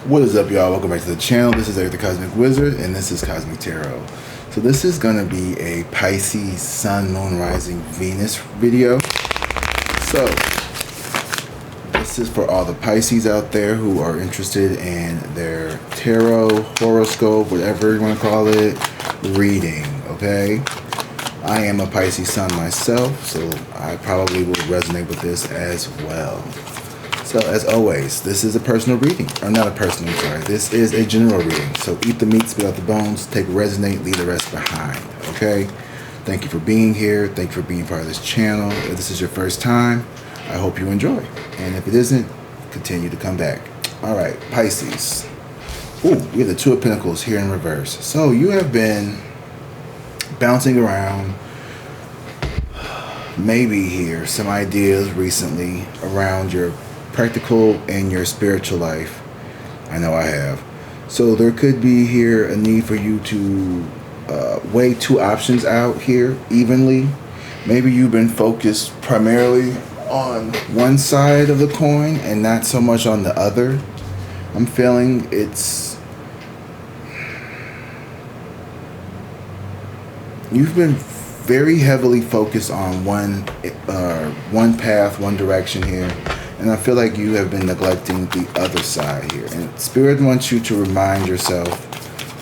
What is up, y'all? Welcome back to the channel. This is Eric the Cosmic Wizard, and this is Cosmic Tarot. So this is going to be a Pisces Sun, Moon, Rising, Venus video. So this is for all the Pisces out there who are interested in their tarot, horoscope, whatever you want to call it, reading, okay? I am a Pisces Sun myself, so I probably will resonate with this as well. So as always, this is a personal reading, or not a personal, I'm sorry. This is a general reading. So eat the meat, spit out the bones, take resonate, leave the rest behind, okay? Thank you for being here. Thank you for being part of this channel. If this is your first time, I hope you enjoy. And if it isn't, continue to come back. All right, Pisces. Ooh, we have the Two of Pentacles here in reverse. So you have been bouncing around, maybe here, some ideas recently around your practical and your spiritual life. I know I have. So there could be here a need for you to weigh two options out here evenly. Maybe you've been focused primarily on one side of the coin and not so much on the other. I'm feeling you've been very heavily focused on one path, one direction here. And I feel like you have been neglecting the other side here. And Spirit wants you to remind yourself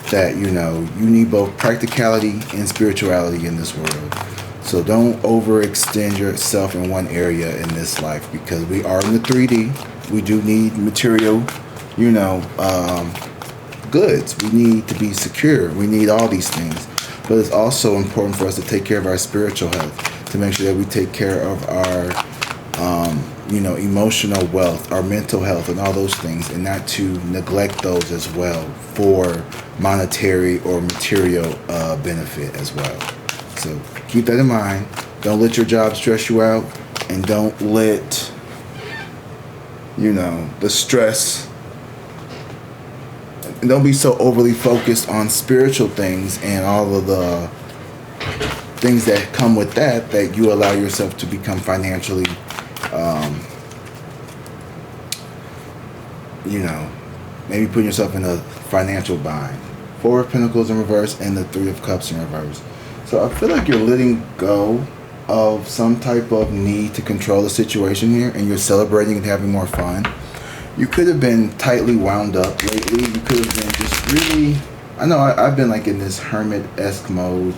that, you know, you need both practicality and spirituality in this world. So don't overextend yourself in one area in this life, because we are in the 3D. We do need material, you know, goods. We need to be secure. We need all these things. But it's also important for us to take care of our spiritual health, to make sure that we take care of our you know, emotional wealth, our mental health, and all those things, and not to neglect those as well for monetary or material benefit as well. So keep that in mind. Don't let your job stress you out, and don't let, you know, the stress, and don't be so overly focused on spiritual things and all of the things that come with that, that you allow yourself to become financially you know, maybe putting yourself in a financial bind. Four of Pentacles in reverse and the Three of Cups in reverse. So I feel like you're letting go of some type of need to control the situation here, and you're celebrating and having more fun. You could have been tightly wound up lately. You could have been just really, I know I've been like in this hermit-esque mode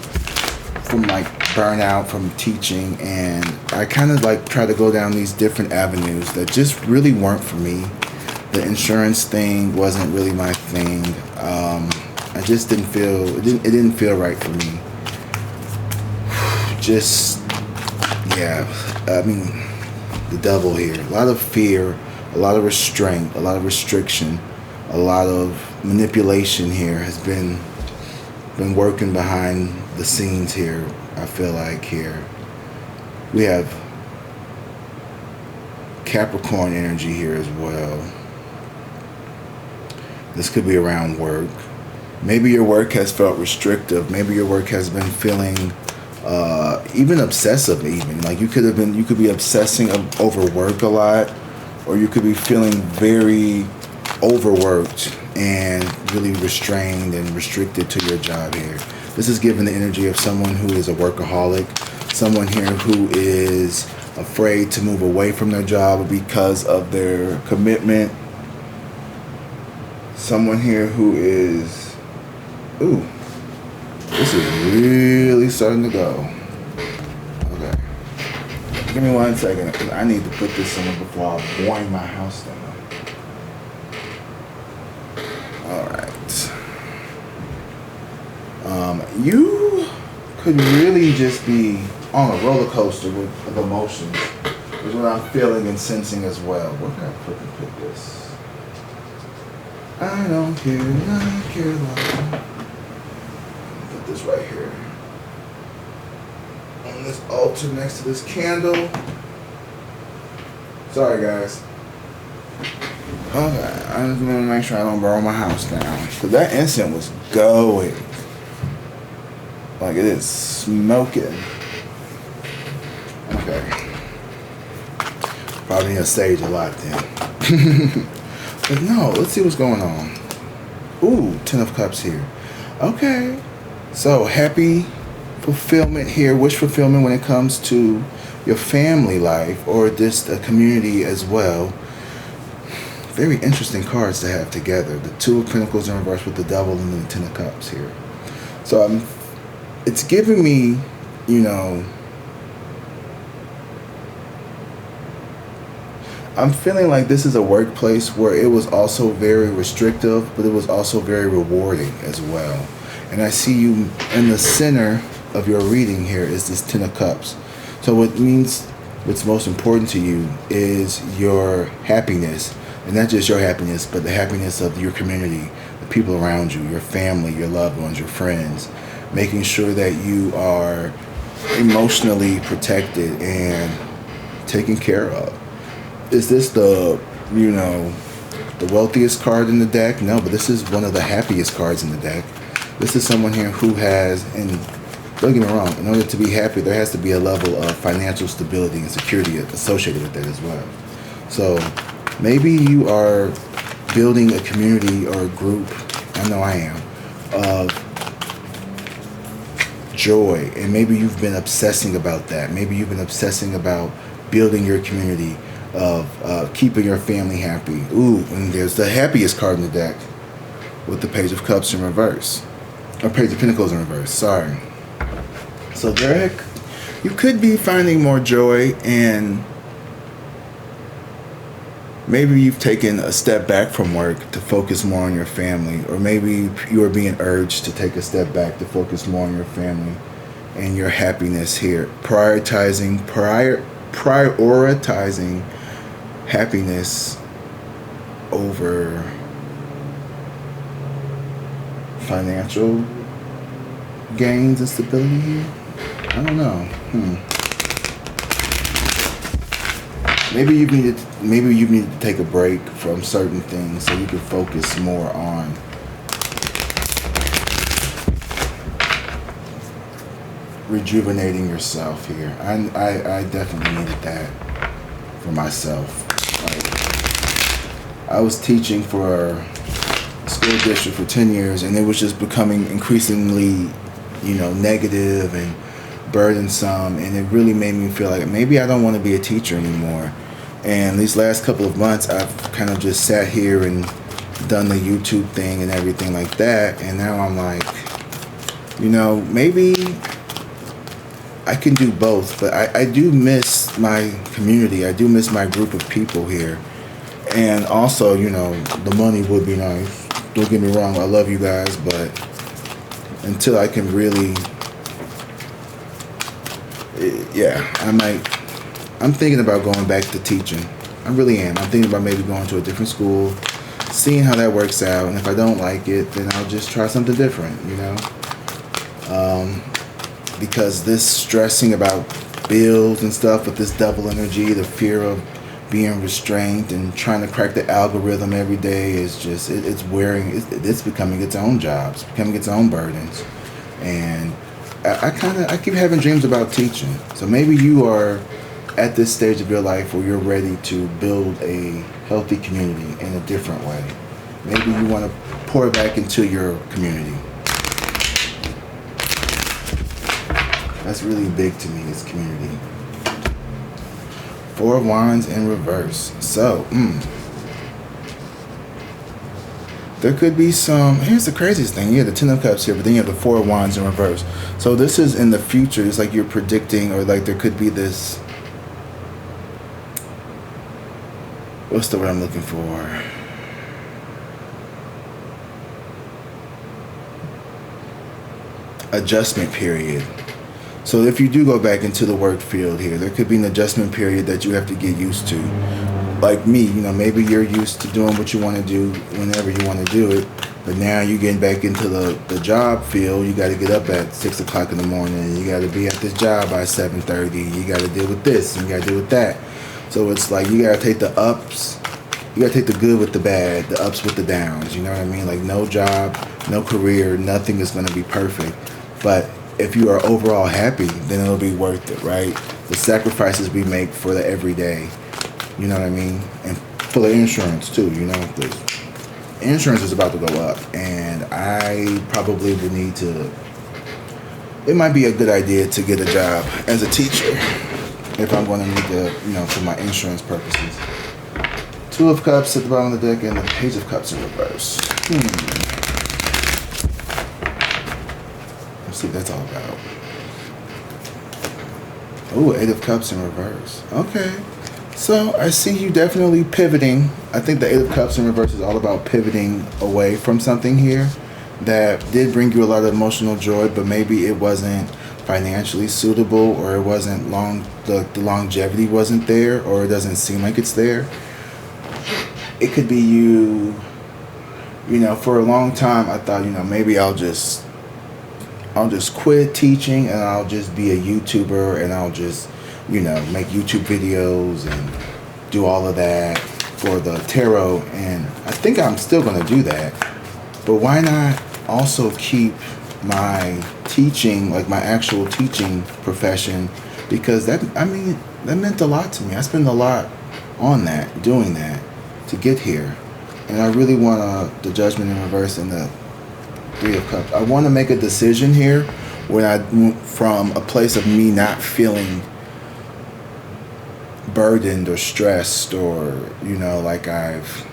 from like burnout from teaching, and I kind of like try to go down these different avenues that just really weren't for me. The insurance thing wasn't really my thing. I just didn't feel, it didn't feel right for me. Just, yeah, I mean, the devil here. A lot of fear, a lot of restraint, a lot of restriction, a lot of manipulation here has been working behind the scenes here. I feel like here we have Capricorn energy here as well. This could be around work. Maybe your work has felt restrictive. Maybe your work has been feeling even obsessive. Even like you could be obsessing over work a lot, or you could be feeling very overworked and really restrained and restricted to your job here. This is giving the energy of someone who is a workaholic, someone here who is afraid to move away from their job because of their commitment. Someone here who is, ooh, this is really starting to go. Okay. Give me 1 second, because I need to put this somewhere before I wind my house down. Alright. You could really just be on a roller coaster with emotions, is what I'm feeling and sensing as well. Where can I put this? I don't care, I care about. Put this right here on this altar next to this candle. Sorry, guys. Okay, I just want to make sure I don't burn my house down, because that incense was going. Like, it is smoking. Okay. Probably need to sage a lot then. But no, let's see what's going on. Ooh, Ten of Cups here. Okay. So happy fulfillment here, wish fulfillment when it comes to your family life or just a community as well. Very interesting cards to have together. The Two of Pentacles in reverse with the Devil and then the Ten of Cups here. So it's giving me, I'm feeling like this is a workplace where it was also very restrictive, but it was also very rewarding as well. And I see you in the center of your reading here is this Ten of Cups. So what's most important to you is your happiness. And not just your happiness, but the happiness of your community, the people around you, your family, your loved ones, your friends. Making sure that you are emotionally protected and taken care of. Is this the wealthiest card in the deck? No, but this is one of the happiest cards in the deck. This is someone here who has, and don't get me wrong, in order to be happy, there has to be a level of financial stability and security associated with that as well. So maybe you are building a community or a group, I know I am, of joy. And maybe you've been obsessing about that. Maybe you've been obsessing about building your community, of keeping your family happy. Ooh, and there's the happiest card in the deck with the Page of Cups in reverse. Or Page of Pentacles in reverse, sorry. So you could be finding more joy, and maybe you've taken a step back from work to focus more on your family, or maybe you are being urged to take a step back to focus more on your family and your happiness here. Prioritizing happiness over financial gains and stability here. I don't know. Maybe you need to take a break from certain things so you can focus more on rejuvenating yourself here. I definitely needed that for myself. Like, I was teaching for a school district for 10 years, and it was just becoming increasingly, negative and burdensome, and it really made me feel like maybe I don't want to be a teacher anymore. And these last couple of months, I've kind of just sat here and done the YouTube thing and everything like that, and now I'm like, maybe I can do both. But I do miss my community. I do miss my group of people here. And also, the money would be nice. Don't get me wrong, I love you guys, but until I can really, I'm thinking about going back to teaching. I really am. I'm thinking about maybe going to a different school, seeing how that works out, and if I don't like it, then I'll just try something different, because this stressing about bills and stuff with this double energy, the fear of being restrained and trying to crack the algorithm every day is just, it's becoming its own jobs, becoming its own burdens. And I keep having dreams about teaching. So maybe you are at this stage of your life where you're ready to build a healthy community in a different way. Maybe you want to pour back into your community. That's really big to me, is community. Four of Wands in reverse. So, there could be some, here's the craziest thing. You have the Ten of Cups here, but then you have the Four of Wands in reverse. So this is in the future. It's like you're predicting, or like there could be this, what's the word I'm looking for? Adjustment period. So if you do go back into the work field here, there could be an adjustment period that you have to get used to. Like me, maybe you're used to doing what you want to do whenever you want to do it, but now you're getting back into the job field. You got to get up at 6 o'clock in the morning. You got to be at this job by 7:30. You got to deal with this, and you got to deal with that. So it's like you got to take the ups. You got to take the good with the bad, the ups with the downs. You know what I mean? Like no job, no career, nothing is going to be perfect. But if you are overall happy, then it'll be worth it, right? The sacrifices we make for the everyday, you know what I mean? And for the insurance too, you know, because insurance is about to go up, and I probably would need to. It might be a good idea to get a job as a teacher if I'm going to need to, you know, for my insurance purposes. Two of Cups at the bottom of the deck and the Page of Cups in reverse. Let's see what that's all about. Oh, Eight of Cups in reverse. Okay. So I see you definitely pivoting. I think the Eight of Cups in reverse is all about pivoting away from something here that did bring you a lot of emotional joy, but maybe it wasn't financially suitable, or it wasn't the longevity wasn't there, or it doesn't seem like it's there. It could be you know, for a long time I thought, you know, maybe I'll just quit teaching and I'll just be a YouTuber and I'll just, you know, make YouTube videos and do all of that for the tarot, and I think I'm still going to do that. But why not also keep my teaching, like my actual teaching profession, because that meant a lot to me. I spent a lot on that, doing that to get here. And I really want the Judgment in reverse and the Three of Cups. I want to make a decision here when I move from a place of me not feeling burdened or stressed, or, you know, like I've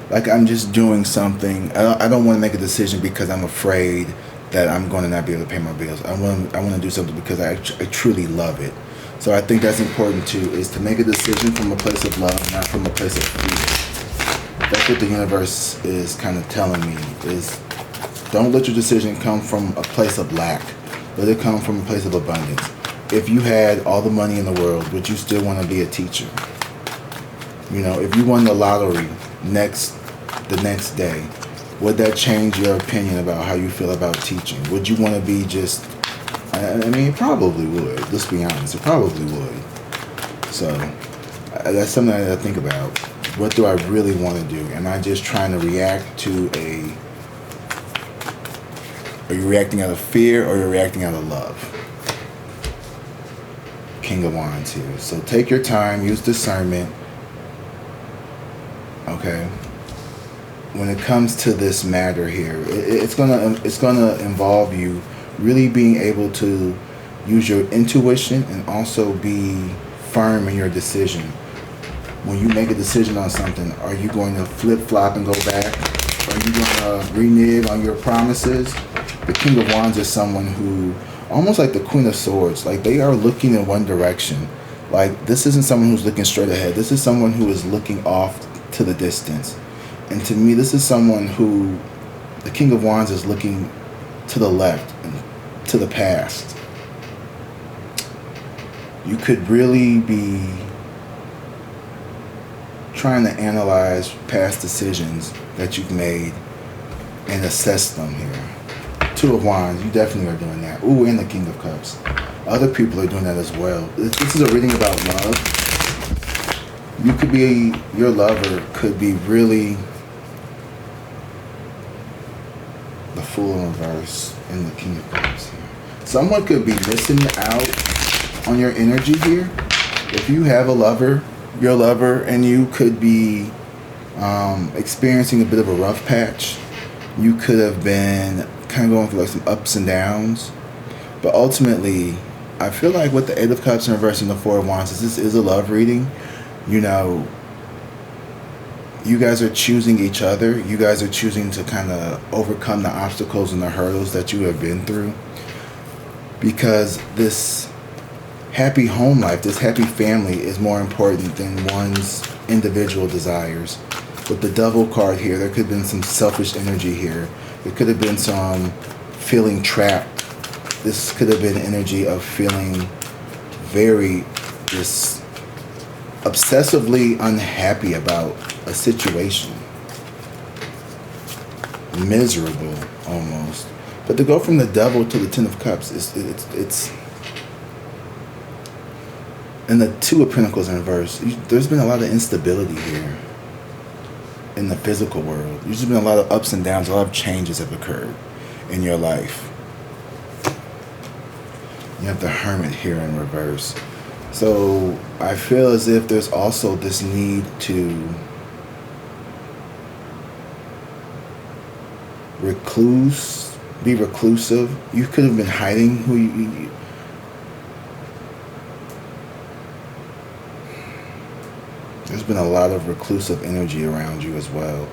like I'm just doing something. I don't want to make a decision because I'm afraid that I'm going to not be able to pay my bills. I want to do something because I truly love it. So I think that's important too, is to make a decision from a place of love, not from a place of fear. That's what the universe is kind of telling me, is don't let your decision come from a place of lack. Let it come from a place of abundance. If you had all the money in the world, would you still want to be a teacher? You know, if you won the lottery the next day, would that change your opinion about how you feel about teaching? Would you want to be just, I mean, it probably would. Let's be honest, it probably would. So that's something I think about. What do I really want to do? Am I just trying to react to are you reacting out of fear, or are you reacting out of love? King of Wands here. So take your time, use discernment. Okay. When it comes to this matter here, it's gonna involve you really being able to use your intuition and also be firm in your decision. When you make a decision on something, are you going to flip-flop and go back? Are you going to renege on your promises? The King of Wands is someone who, almost like the Queen of Swords, like they are looking in one direction. Like, this isn't someone who's looking straight ahead. This is someone who is looking off to the distance. And to me, this is someone who, the King of Wands is looking to the left and to the past. You could really be trying to analyze past decisions that you've made and assess them here. Two of Wands, you definitely are doing that. Ooh, and the King of Cups. Other people are doing that as well. This is a reading about love. You could be, your lover could be really the Fool in reverse and the King of Cups here. Someone could be missing out on your energy here. If you have a lover, your lover, and you could be experiencing a bit of a rough patch. You could have been kind of going through like some ups and downs. But ultimately, I feel like with the Eight of Cups in reverse and the Four of Wands, this is a love reading. You know, you guys are choosing each other. You guys are choosing to kind of overcome the obstacles and the hurdles that you have been through. Because this happy home life, this happy family is more important than one's individual desires. With the Devil card here, there could have been some selfish energy here. There could have been some feeling trapped. This could have been energy of feeling very just obsessively unhappy about a situation. Miserable almost. But to go from the Devil to the Ten of Cups, it's and the Two of Pentacles in reverse. There's been a lot of instability here in the physical world. There's been a lot of ups and downs. A lot of changes have occurred in your life. You have the Hermit here in reverse. So I feel as if there's also this need to be reclusive. You could have been hiding who you there's been a lot of reclusive energy around you as well.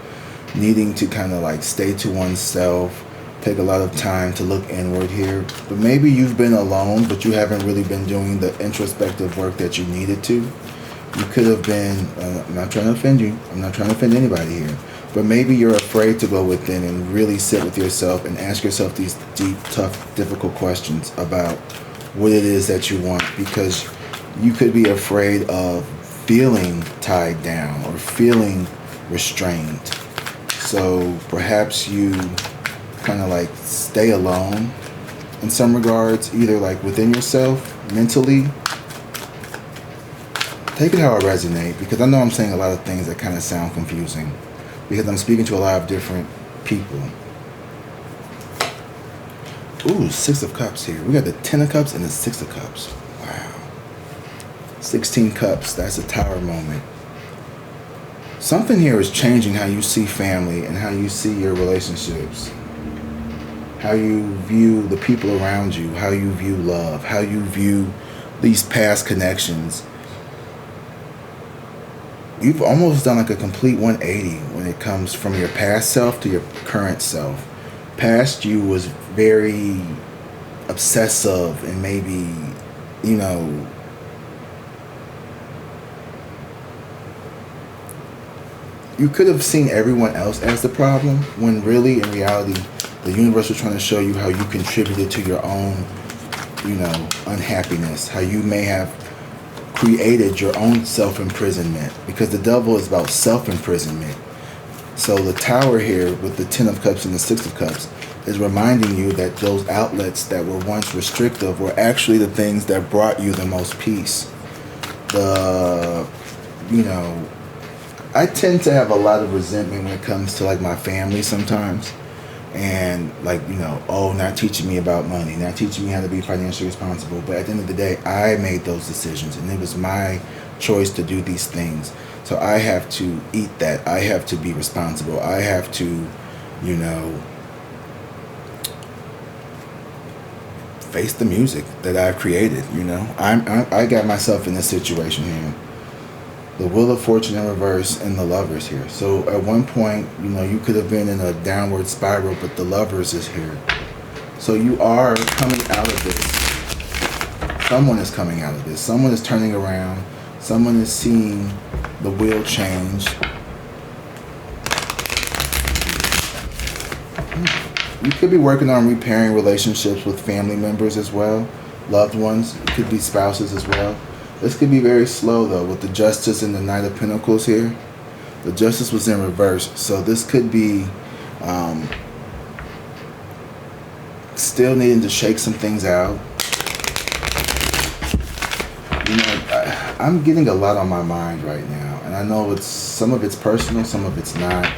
Needing to kind of like stay to oneself, take a lot of time to look inward here. But maybe you've been alone, but you haven't really been doing the introspective work that you needed to. You could have been, I'm not trying to offend you, I'm not trying to offend anybody here, but maybe you're afraid to go within and really sit with yourself and ask yourself these deep, tough, difficult questions about what it is that you want, because you could be afraid of feeling tied down or feeling restrained. So perhaps you kind of like stay alone in some regards, either like within yourself, mentally. Take it how it resonates, because I know I'm saying a lot of things that kind of sound confusing, because I'm speaking to a lot of different people. Ooh, 6 of Cups here. We got the 10 of Cups and the 6 of Cups. Wow. 16 Cups, that's a Tower moment. Something here is changing how you see family and how you see your relationships. How you view the people around you, how you view love, how you view these past connections. You've almost done like a complete 180 when it comes from your past self to your current self. Past you was very obsessive and maybe, you could have seen everyone else as the problem, when really, in reality, the universe was trying to show you how you contributed to your own, unhappiness, how you may have created your own self-imprisonment, because the devil is about self-imprisonment. So the Tower here with the 10 of Cups and the 6 of Cups is reminding you that those outlets that were once restrictive were actually the things that brought you the most peace. I tend to have a lot of resentment when it comes to like my family sometimes. And not teaching me about money, not teaching me how to be financially responsible. But at the end of the day, I made those decisions, and it was my choice to do these things. So I have to eat that. I have to be responsible. I have to, face the music that I've created. I got myself in this situation here. The Wheel of Fortune in reverse and the Lovers here. So at one point, you could have been in a downward spiral, but the Lovers is here. So you are coming out of this. Someone is coming out of this. Someone is turning around. Someone is seeing the wheel change. You could be working on repairing relationships with family members as well. Loved ones. It could be spouses as well. This could be very slow though, with the Justice and the Knight of Pentacles here. The Justice was in reverse, so this could be still needing to shake some things out. I'm getting a lot on my mind right now, and I know some of it's personal, some of it's not.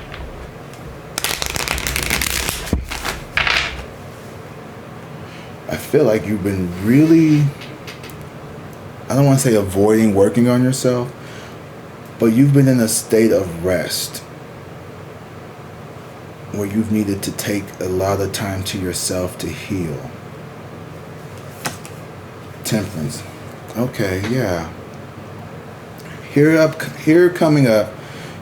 I feel like you've been really, I don't want to say avoiding working on yourself, but you've been in a state of rest where you've needed to take a lot of time to yourself to heal. Temperance. Okay, yeah. Here coming up,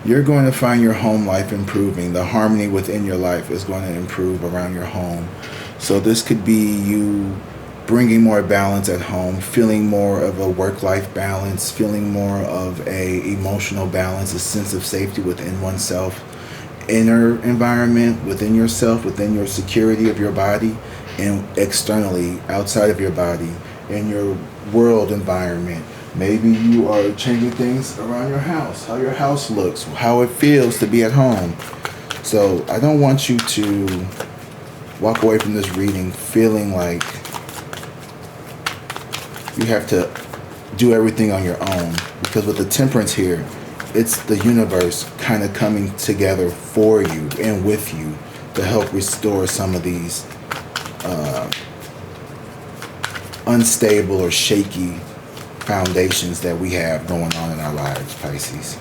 you're going to find your home life improving. The harmony within your life is going to improve around your home. So this could be you bringing more balance at home, feeling more of a work-life balance, feeling more of a emotional balance, a sense of safety within oneself, inner environment, within yourself, within your security of your body, and externally, outside of your body, in your world environment. Maybe you are changing things around your house, how your house looks, how it feels to be at home. So I don't want you to walk away from this reading feeling like you have to do everything on your own, because with the Temperance here, it's the universe kind of coming together for you and with you to help restore some of these unstable or shaky foundations that we have going on in our lives, Pisces.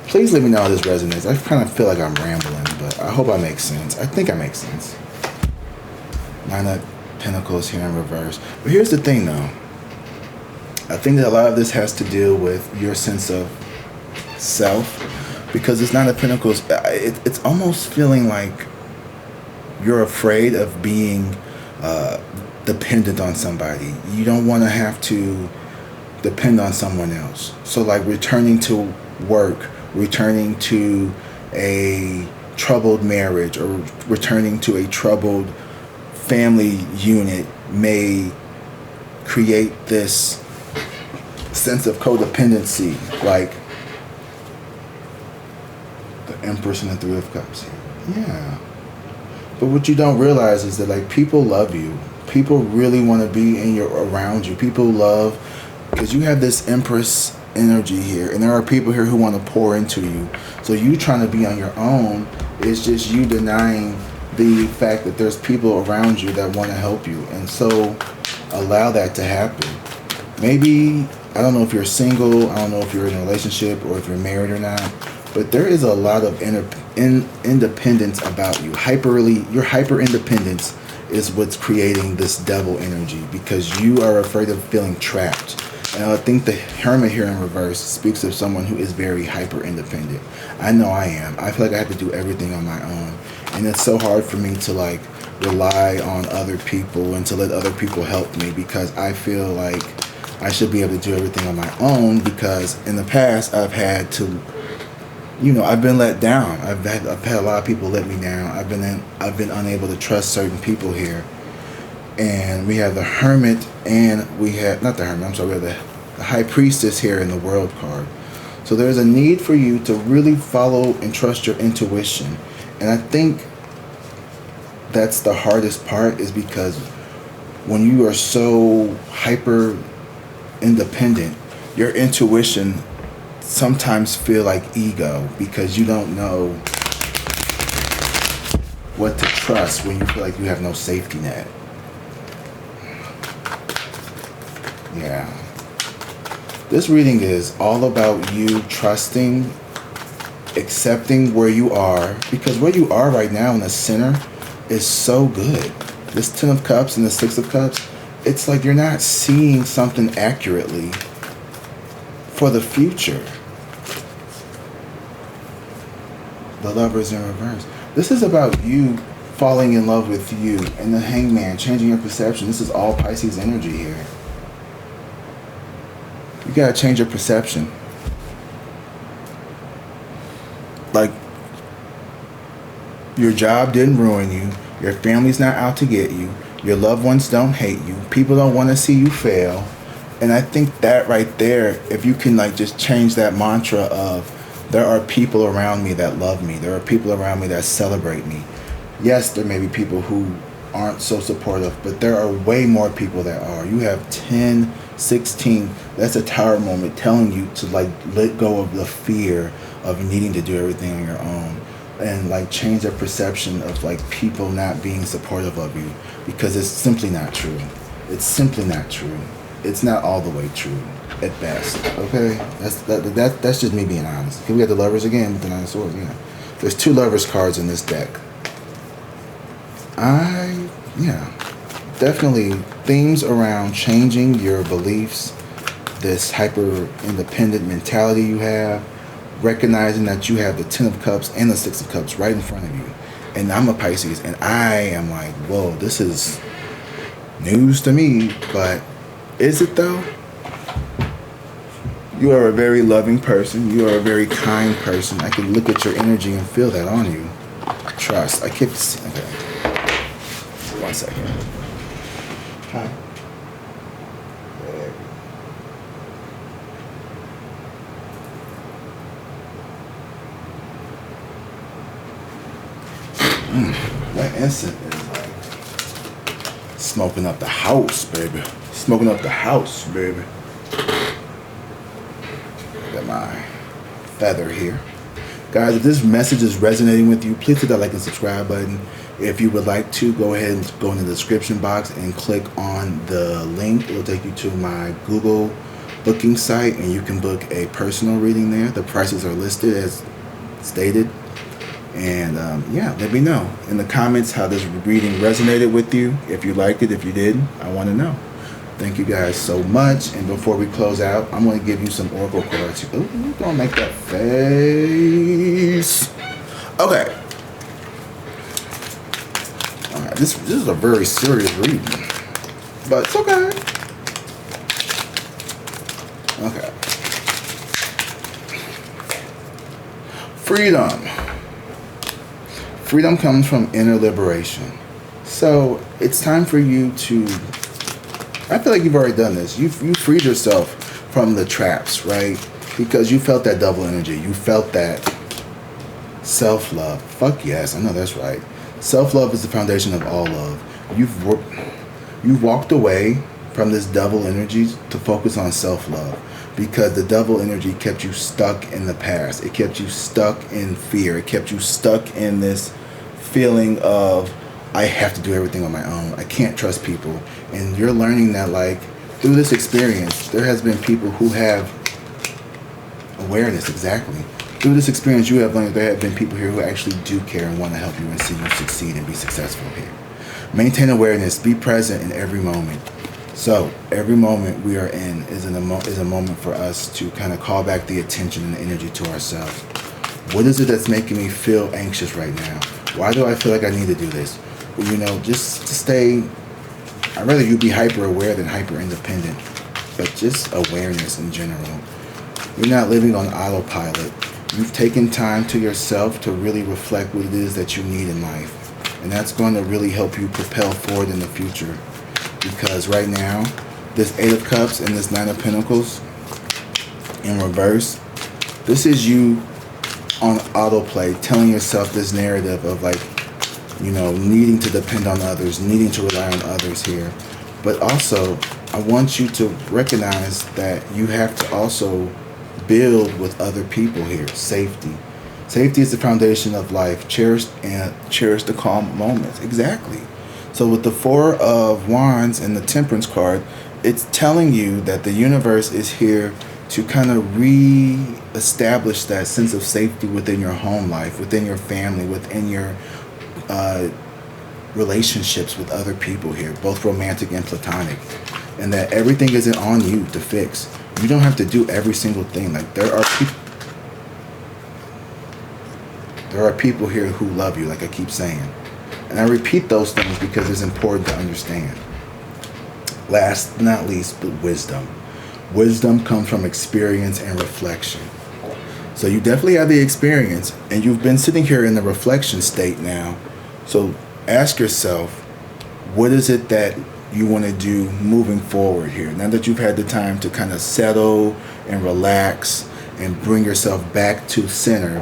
Please let me know how this resonates. I kind of feel like I'm rambling, but I hope I make sense. I think I make sense. 9 of Pentacles here in reverse. But here's the thing, though. I think that a lot of this has to deal with your sense of self, because it's 9 of Pentacles. It's almost feeling like you're afraid of being dependent on somebody. You don't want to have to depend on someone else. So like returning to work, returning to a troubled marriage, or returning to a troubled family unit may create this sense of codependency, like the Empress and the 3 of Cups here. Yeah. But what you don't realize is that like people love you. People really want to be around you. People love, because you have this Empress energy here, and there are people here who want to pour into you. So you trying to be on your own is just you denying the fact that there's people around you that want to help you. And so allow that to happen. Maybe, I don't know if you're single, I don't know if you're in a relationship or if you're married or not, but there is a lot of independence about you. Your hyper independence is what's creating this devil energy, because you are afraid of feeling trapped. And I think the Hermit here in reverse speaks of someone who is very hyper independent. I know I am. I feel like I have to do everything on my own. And it's so hard for me to like rely on other people and to let other people help me, because I feel like I should be able to do everything on my own, because in the past I've had to, I've been let down. I've had a lot of people let me down. I've been unable to trust certain people here. And we have the Hermit, and we have, not the Hermit, I'm sorry, we have the High Priestess here in the World card. So there's a need for you to really follow and trust your intuition. And I think that's the hardest part, is because when you are so hyper independent, your intuition sometimes feel like ego, because you don't know what to trust when you feel like you have no safety net. Yeah. This reading is all about you trusting, accepting where you are, because where you are right now in the center is so good. This 10 of Cups and the 6 of Cups, it's like you're not seeing something accurately for the future. The Lovers in reverse. This is about you falling in love with you, and the Hangman, changing your perception. This is all Pisces energy here. You gotta change your perception. Like, your job didn't ruin you. Your family's not out to get you. Your loved ones don't hate you. People don't want to see you fail. And I think that right there, if you can like just change that mantra of, there are people around me that love me. There are people around me that celebrate me. Yes, there may be people who aren't so supportive, but there are way more people that are. You have 10, 16, that's a Tower moment telling you to like let go of the fear of needing to do everything on your own, and like change the perception of like people not being supportive of you, because it's simply not true. It's simply not true. It's not all the way true at best. Okay, that's just me being honest. Here we got the Lovers again with the 9 of Swords. Yeah, there's 2 Lovers cards in this deck. Definitely themes around changing your beliefs, this hyper independent mentality you have, recognizing that you have the 10 of Cups and the 6 of Cups right in front of you. And I'm a Pisces, and I am like, whoa, this is news to me, but is it though? You are a very loving person. You are a very kind person. I can look at your energy and feel that on you. Trust. I keep seeing. Okay. 1 second. Hi. That incense is like smoking up the house, baby. Smoking up the house, baby. Got my feather here. Guys, if this message is resonating with you, please hit that like and subscribe button. If you would like to, go ahead and go in the description box and click on the link. It will take you to my Google booking site, and you can book a personal reading there. The prices are listed as stated. And yeah, let me know in the comments how this reading resonated with you. If you liked it, if you didn't, I want to know. Thank you guys so much. And before we close out, I'm going to give you some oracle cards. Ooh, don't make that face. Okay. All right, this is a very serious reading, but it's okay. Okay. Freedom. Freedom comes from inner liberation. So it's time for you to, I feel like you've already done this. You freed yourself from the traps, right? Because you felt that double energy. You felt that self-love. Fuck yes, I know that's right. Self-love is the foundation of all love. You've walked away from this double energy to focus on self-love, because the double energy kept you stuck in the past. It kept you stuck in fear. It kept you stuck in this feeling of, I have to do everything on my own. I can't trust people. And you're learning that, like, through this experience, there has been people who have awareness, exactly. Through this experience, you have learned there have been people here who actually do care and want to help you and see you succeed and be successful here. Maintain awareness. Be present in every moment. So every moment we are in is a moment for us to kind of call back the attention and the energy to ourselves. What is it that's making me feel anxious right now? Why do I feel like I need to do this? Well, you know, just to stay, I'd rather you be hyper aware than hyper independent, but just awareness in general. You're not living on autopilot. You've taken time to yourself to really reflect what it is that you need in life. And that's going to really help you propel forward in the future. Because right now, this 8 of Cups and this 9 of Pentacles in reverse, this is you on autoplay, telling yourself this narrative of, like, you know, needing to depend on others, needing to rely on others here. But also, I want you to recognize that you have to also build with other people here. Safety. Safety is the foundation of life. Cherish the calm moments. Exactly. So with the 4 of Wands and the Temperance card, it's telling you that the universe is here to kind of re-establish that sense of safety within your home life, within your family, within your relationships with other people here, both romantic and platonic. And that everything isn't on you to fix. You don't have to do every single thing. Like, there are people here who love you, like I keep saying. And I repeat those things because it's important to understand. Last but not least, but wisdom. Wisdom comes from experience and reflection. So you definitely have the experience, and you've been sitting here in the reflection state now. So ask yourself, what is it that you want to do moving forward here? Now that you've had the time to kind of settle and relax and bring yourself back to center,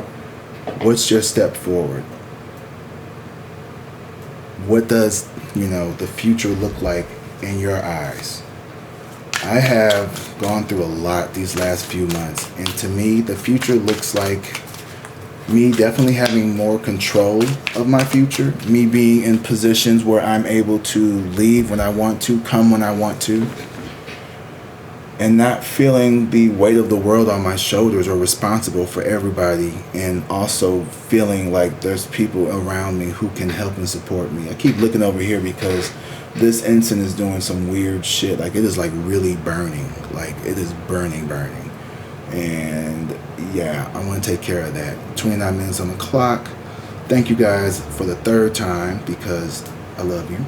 what's your step forward? What does, you know, the future look like in your eyes? I have gone through a lot these last few months, and to me, the future looks like me definitely having more control of my future, me being in positions where I'm able to leave when I want to, come when I want to, and not feeling the weight of the world on my shoulders or responsible for everybody, and also feeling like there's people around me who can help and support me. I keep looking over here because this ensign is doing some weird shit. Like, it is like really burning. Like, it is burning. And yeah, I want to take care of that. 29 minutes on the clock. Thank you guys for the 3rd time, because I love you.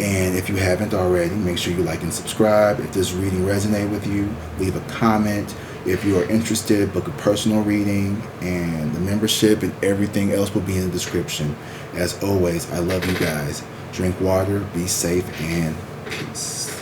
And if you haven't already, make sure you like and subscribe. If this reading resonated with you, leave a comment. If you are interested, book a personal reading, and the membership and everything else will be in the description. As always, I love you guys. Drink water, be safe, and peace.